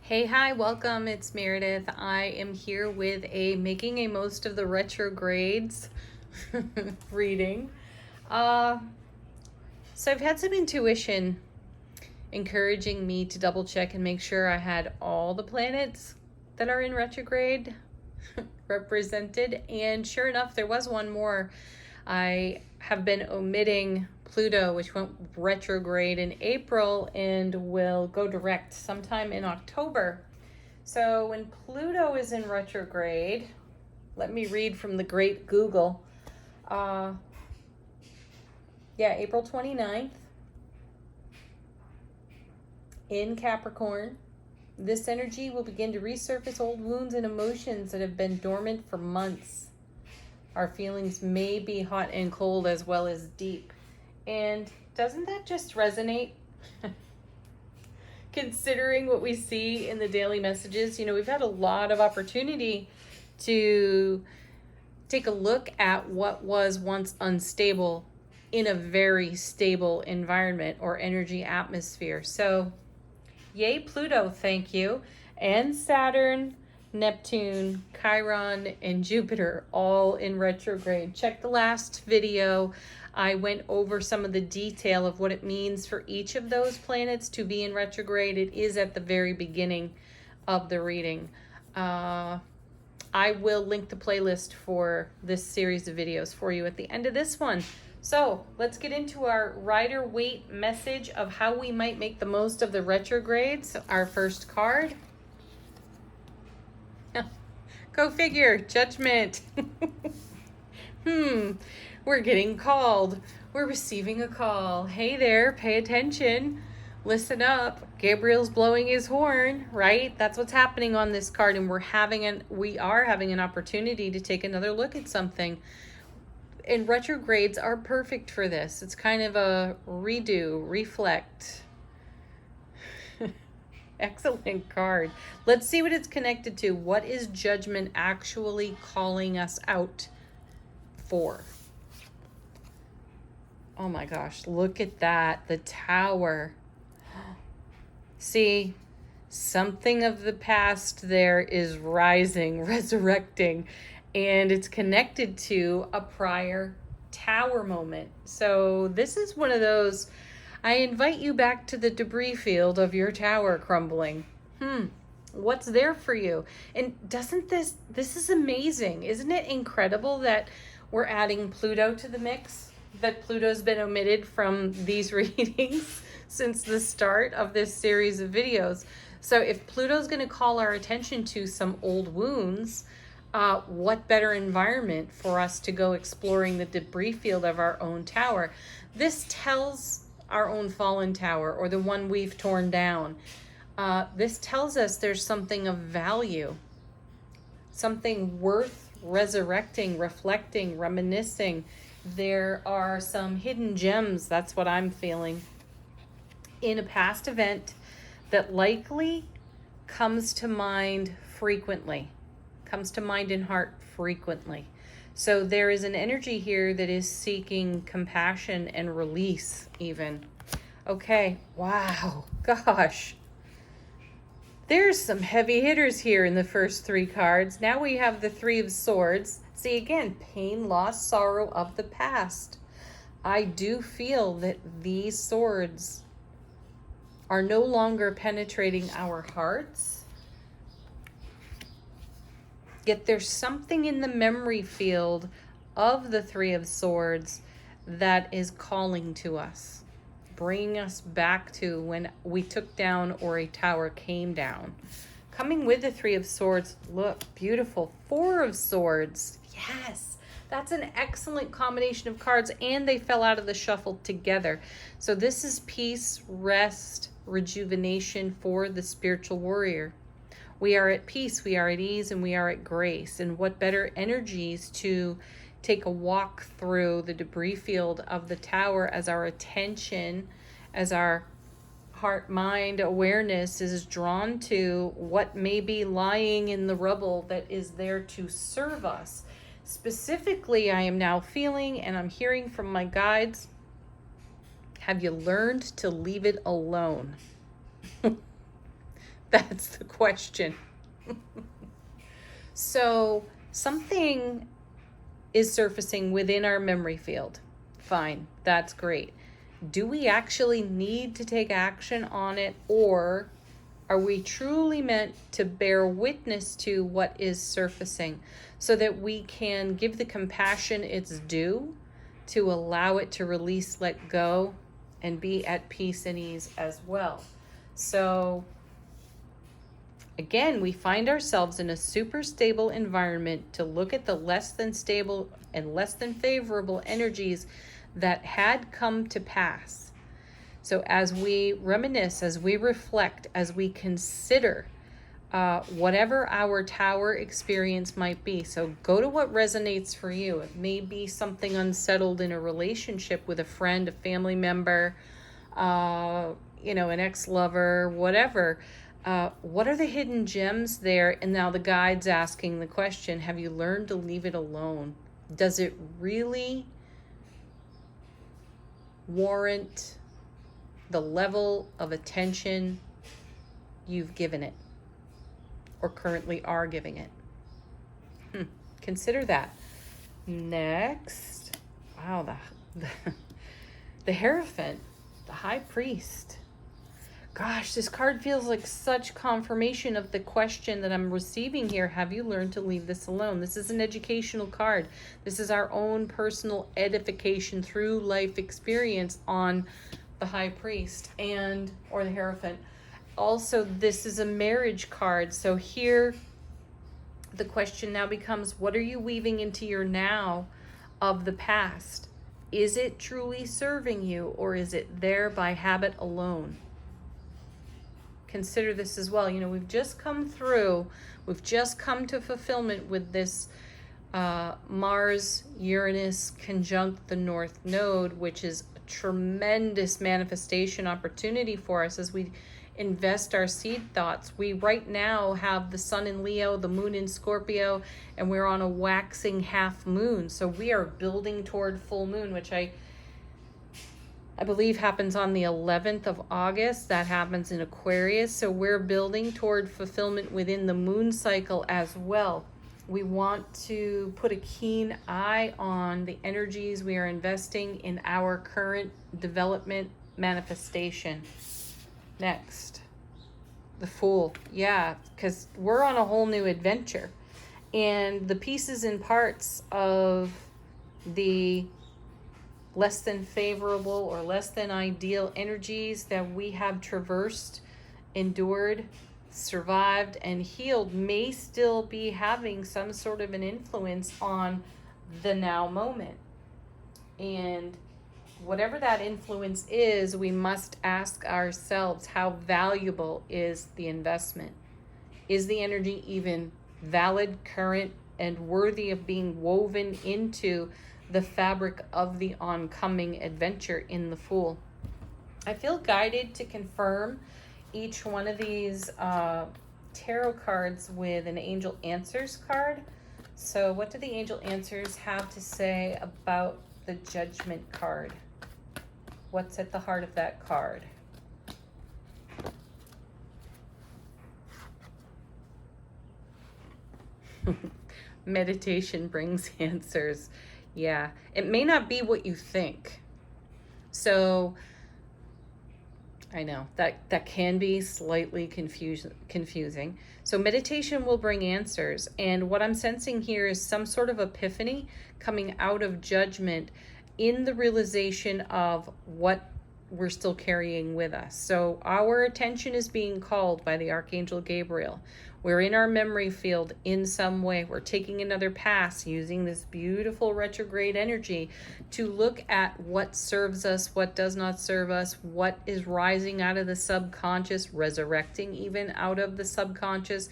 Hey, hi, welcome. It's Meredith. I am here with a Making a Most of the Retrogrades reading. Uh, so I've had some intuition encouraging me to double check and make sure I had all the planets that are in retrograde represented. And sure enough, there was one more. I have been omitting Pluto, which went retrograde in April and will go direct sometime in October. So when Pluto is in retrograde, let me read from the great Google. April 29th in Capricorn. This energy will begin to resurface old wounds and emotions that have been dormant for months. Our feelings may be hot and cold as well as deep. And doesn't that just resonate? Considering what we see in the daily messages, we've had a lot of opportunity to take a look at what was once unstable in a very stable environment or energy atmosphere. So, yay, Pluto, thank you. And Saturn, Neptune, Chiron, and Jupiter all in retrograde. Check the last video. I went over some of the detail of what it means for each of those planets to be in retrograde. It is at the very beginning of the reading. I will link the playlist for this series of videos for you at the end of this one. So let's get into our Rider-Waite message of how we might make the most of the retrogrades. Our first card. Go figure, Judgment. We're getting called. We're receiving a call. Hey there, pay attention. Listen up. Gabriel's blowing his horn, right? That's what's happening on this card, and we are having an opportunity to take another look at something. And retrogrades are perfect for this. It's kind of a redo, reflect. Excellent card. Let's see what it's connected to. What is Judgment actually calling us out for? Oh my gosh, look at that. The Tower. See, something of the past there is rising, resurrecting, and it's connected to a prior Tower moment. So this is one of those, I invite you back to the debris field of your tower crumbling. What's there for you? And doesn't this is amazing. Isn't it incredible that we're adding Pluto to the mix? That Pluto's been omitted from these readings since the start of this series of videos. So if Pluto's going to call our attention to some old wounds, what better environment for us to go exploring the debris field of our own tower? This tells our own fallen tower, or the one we've torn down. This tells us there's something of value, something worth resurrecting, reflecting, reminiscing. There are some hidden gems, that's what I'm feeling, in a past event that likely comes to mind frequently, comes to mind and heart frequently. So there is an energy here that is seeking compassion and release even. Okay, wow, gosh. There's some heavy hitters here in the first three cards. Now we have the Three of Swords. See, again, pain, loss, sorrow of the past. I do feel that these swords are no longer penetrating our hearts. Yet there's something in the memory field of the Three of Swords that is calling to us, bringing us back to when we took down or a tower came down. Coming with the Three of Swords, look, beautiful. Four of Swords, yes. That's an excellent combination of cards, and they fell out of the shuffle together. So this is peace, rest, rejuvenation for the spiritual warrior. We are at peace, we are at ease, and we are at grace. And what better energies to take a walk through the debris field of the tower as our attention, as our heart, mind, awareness is drawn to what may be lying in the rubble that is there to serve us. Specifically, I am now feeling, and I'm hearing from my guides, have you learned to leave it alone? That's the question. So something is surfacing within our memory field. Fine, that's great. Do we actually need to take action on it, or are we truly meant to bear witness to what is surfacing so that we can give the compassion its due, to allow it to release, let go, and be at peace and ease as well? So again, we find ourselves in a super stable environment to look at the less than stable and less than favorable energies that had come to pass. So as we reminisce, as we reflect, as we consider whatever our tower experience might be. So go to what resonates for you. It may be something unsettled in a relationship with a friend, a family member, an ex-lover, whatever. What are the hidden gems there? And now the guide's asking the question, have you learned to leave it alone? Does it really warrant the level of attention you've given it or currently are giving it? Consider that. Next, wow, the Hierophant, the High Priest. Gosh, this card feels like such confirmation of the question that I'm receiving here. Have you learned to leave this alone? This is an educational card. This is our own personal edification through life experience on the High Priest or the Hierophant. Also, this is a marriage card. So here, the question now becomes, what are you weaving into your now of the past? Is it truly serving you, or is it there by habit alone? Consider this as well. We've just come to fulfillment with this Mars Uranus conjunct the North Node, which is a tremendous manifestation opportunity for us as we invest our seed thoughts. We right now have the Sun in Leo, the Moon in Scorpio, and we're on a waxing half moon. So we are building toward full moon, which I believe happens on the 11th of August. That happens in Aquarius. So we're building toward fulfillment within the moon cycle as well. We want to put a keen eye on the energies we are investing in our current development manifestation. Next, the Fool. Yeah, because we're on a whole new adventure. And the pieces and parts of the less than favorable or less than ideal energies that we have traversed, endured, survived, and healed may still be having some sort of an influence on the now moment. And whatever that influence is, we must ask ourselves, how valuable is the investment? Is the energy even valid, current, and worthy of being woven into the fabric of the oncoming adventure in the Fool? I feel guided to confirm each one of these tarot cards with an Angel Answers card. So what do the Angel Answers have to say about the Judgment card? What's at the heart of that card? Meditation brings answers. Yeah, it may not be what you think. So I know that can be slightly confusing. So meditation will bring answers. And what I'm sensing here is some sort of epiphany coming out of judgment in the realization of what we're still carrying with us. So our attention is being called by the Archangel Gabriel. We're in our memory field in some way. We're taking another pass using this beautiful retrograde energy to look at what serves us, what does not serve us, what is rising out of the subconscious, resurrecting even out of the subconscious.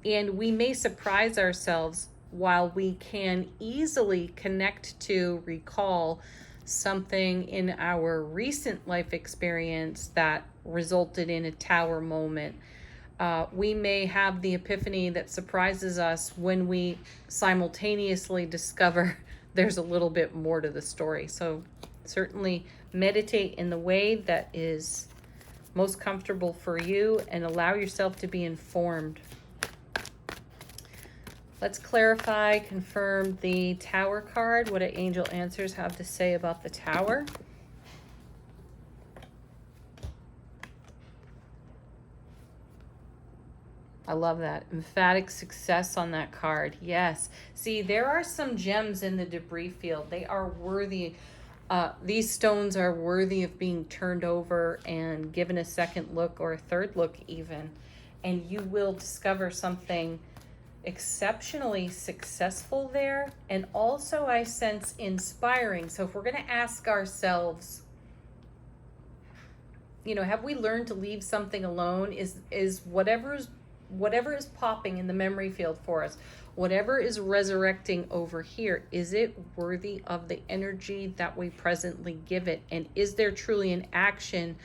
And we may surprise ourselves while we can easily connect to, recall something in our recent life experience that resulted in a tower moment. We may have the epiphany that surprises us when we simultaneously discover there's a little bit more to the story. So certainly meditate in the way that is most comfortable for you, and allow yourself to be informed. Let's clarify, confirm the Tower card. What do angel answers have to say about the Tower? I love that. Emphatic success on that card. Yes. See, there are some gems in the debris field. They are worthy. These stones are worthy of being turned over and given a second look or a third look even. And you will discover something exceptionally successful there. And also I sense inspiring. So if we're going to ask ourselves, you know, have we learned to leave something alone? Is whatever is popping in the memory field for us, whatever is resurrecting over here, is it worthy of the energy that we presently give it? And is there truly an action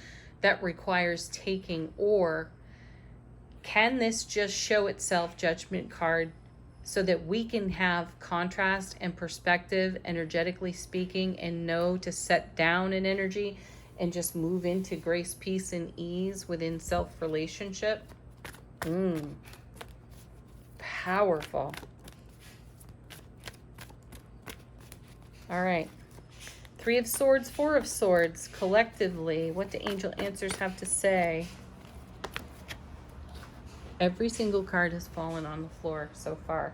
that requires taking, or can this just show itself, Judgment card, so that we can have contrast and perspective, energetically speaking, and know to set down an energy and just move into grace, peace, and ease within self-relationship? Powerful. All right. Three of Swords, Four of Swords. Collectively, what do angel answers have to say? Every single card has fallen on the floor so far.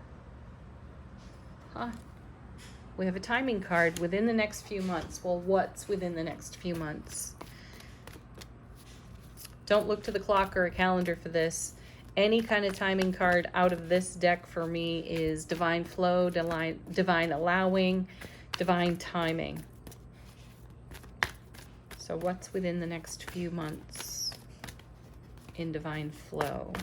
We have a timing card within the next few months. Well, what's within the next few months? Don't look to the clock or a calendar for this. Any kind of timing card out of this deck for me is divine flow, divine allowing, divine timing. So what's within the next few months in divine flow?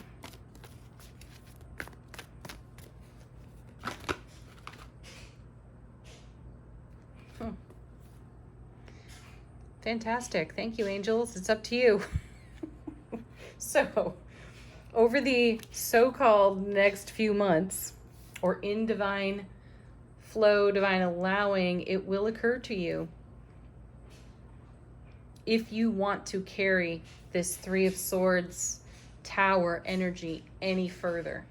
Fantastic. Thank you, angels. It's up to you. So, over the so-called next few months, or in divine flow, divine allowing, it will occur to you, if you want to carry this Three of Swords Tower energy any further.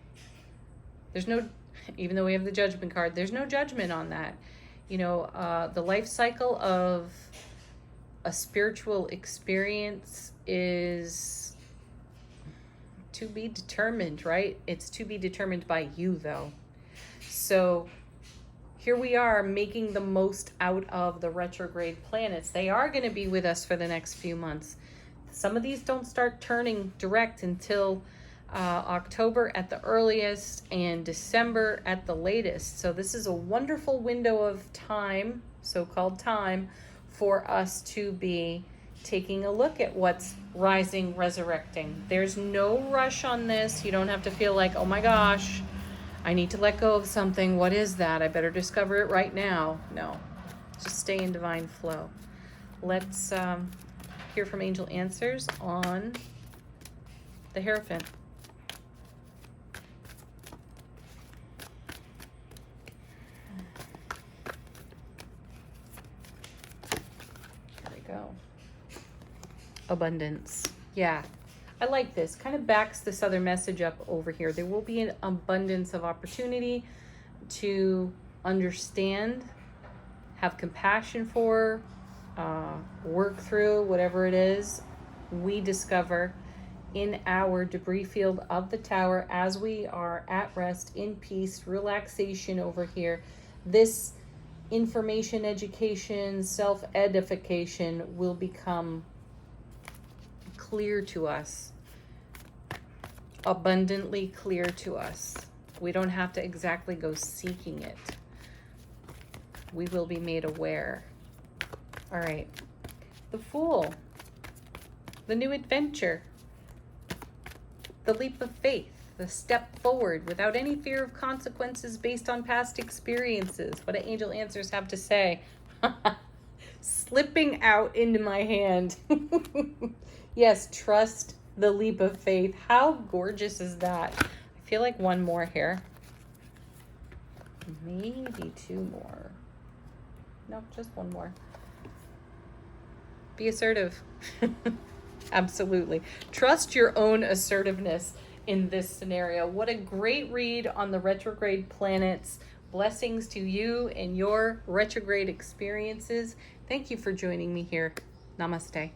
There's no, even though we have the Judgment card, there's no judgment on that. You know, the life cycle of a spiritual experience is to be determined, right? It's to be determined by you, though. So here we are making the most out of the retrograde planets. They are going to be with us for the next few months. Some of these don't start turning direct until October at the earliest and December at the latest. So this is a wonderful window of time, so-called time, for us to be taking a look at what's rising, resurrecting. There's no rush on this. You don't have to feel like, oh my gosh, I need to let go of something. What is that? I better discover it right now. No, just stay in divine flow. Let's hear from angel answers on the Hierophant. Here we go. Abundance. Yeah, I like this. Kind of backs this other message up over here. There will be an abundance of opportunity to understand, have compassion for, work through whatever it is we discover in our debris field of the Tower as we are at rest, in peace, relaxation over here. This information, education, self-edification will become clear to us, abundantly clear to us. We don't have to exactly go seeking it. We will be made aware. All right. The Fool, the new adventure, the leap of faith, the step forward without any fear of consequences based on past experiences. What do angel answers have to say? Slipping out into my hand. Yes, trust the leap of faith. How gorgeous is that? I feel like one more here. Maybe two more. No, just one more. Be assertive. Absolutely. Trust your own assertiveness in this scenario. What a great read on the retrograde planets. Blessings to you and your retrograde experiences. Thank you for joining me here. Namaste.